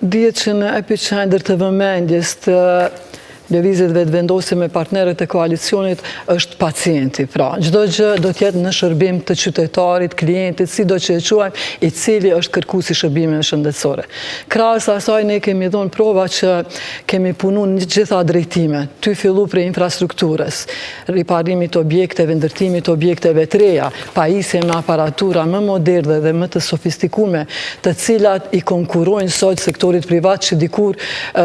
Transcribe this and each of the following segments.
Dihet që në epicentër të vëmendjes të lëvizjeve të vendosur me partnerët e koalicionit është pacienti. Pra, çdo gjë do të jetë në shërbim të qytetarit, klientit, sido që e quajmë, i cili është kërkues i shërbimeve shëndetësore. Krahas asaj ne kemi dhënë prova që kemi punuar në gjitha drejtimet, ty fillu prej infrastrukturës, riparimit të objekteve, ndërtimit të objekteve të reja, pajisje me aparatura më moderne dhe më të sofistikume, të cilat i konkurrojnë sot sektorit privat, që dikur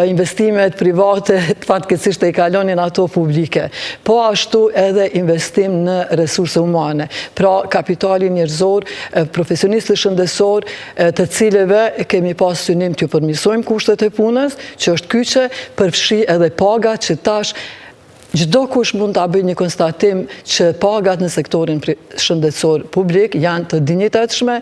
investimet private fatkeqësisht e kalonin ato publike. Po ashtu edhe investim në resurse humane. Pra, kapitali njerëzor, profesionistë shëndetësor, të cilëve kemi pas synim t'ju përmirësojmë kushtet e punës, që është kyçe, përfshi edhe pagat që tash çdo kush mund ta bëjë një konstatim që pagat në sektorin shëndetësor publik janë të dinjitetshme,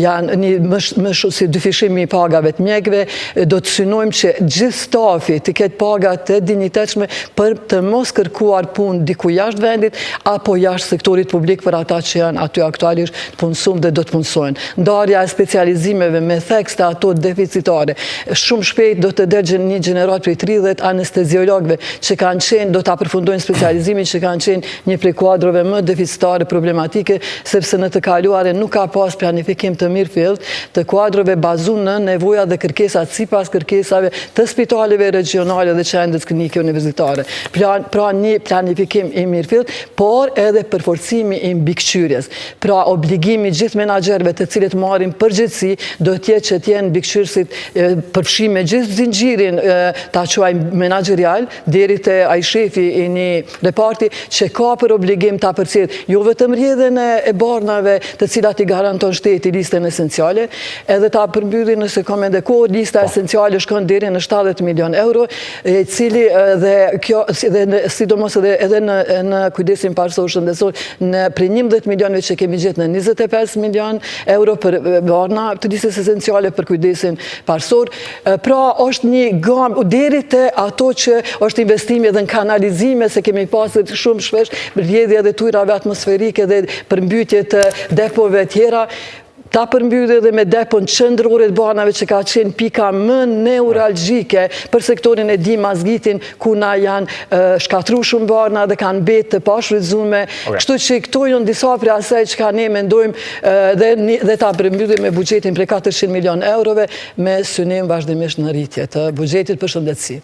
janë më shumë si dyfishimi i pagave të mjekëve, do të synojmë që gjithë stafi të ketë paga të dinjitetshme për të mos kërkuar punë diku jashtë vendit apo jashtë sektorit publik për ata që janë aty aktualisht të punësuar dhe do të punësojnë. Ndarja e specializimeve me theks të ato deficitare. Shumë shpejt do të dërgjën një gjenerat prej 30 anesteziologëve që kanë qenë, do ta përfundojnë specializimin që kanë qenë një prej kuadrove më deficitare problematike, sepse në të kaluare nuk ka pas planifikim të mirëfillt të kuadrove bazuar në nevoja dhe kërkesat sipas kërkesave të spitaleve regionale dhe qendrës klinike universitare. Pra një planifikim i mirëfillt, por edhe përforcimi i mbikëqyrjes. Pra obligimi gjithë menaxherëve të cilët marrin përgjegjësi do të jetë që të jenë mbikëqyrësit përfshirë me gjithë zinxhirin ta quajmë menaxherial deri te ai shefi i një reparti që ka për obligim ta përcjell jo vetëm rrjedhjen e barnave të cilat i garanton shteti listën esenciale, edhe ta përmbylli nëse ka mendë kohë, lista esenciale shkon deri në 70 milion euro, i cili dhe kjo sidomos edhe në kujdesin parësor shëndetësor në prej 11 milionëve që kemi gjetë në 25 milion euro për barna të listës esenciale për kujdesin parësor. Pra është një gamë deri te ato që është investimi edhe në kanalizime, se kemi pasur shumë shpesh rrjedhje dhe tujrave atmosferike dhe përmbytje të depove tjera, ta përmbyllë edhe me depon qendrore të banave që ka qenë pika më neuralgjike për sektorin e Dimazgitin, ku na janë shkatru shumë bana dhe kanë betë të pashfrytzuar. Kështu që këto janë disa prej asaj që ka ne mendojmë dhe ta përmbyllim me buxhetin prej 400 milion eurove me synim vazhdimisht në rritje të buxhetit për shëndetësi.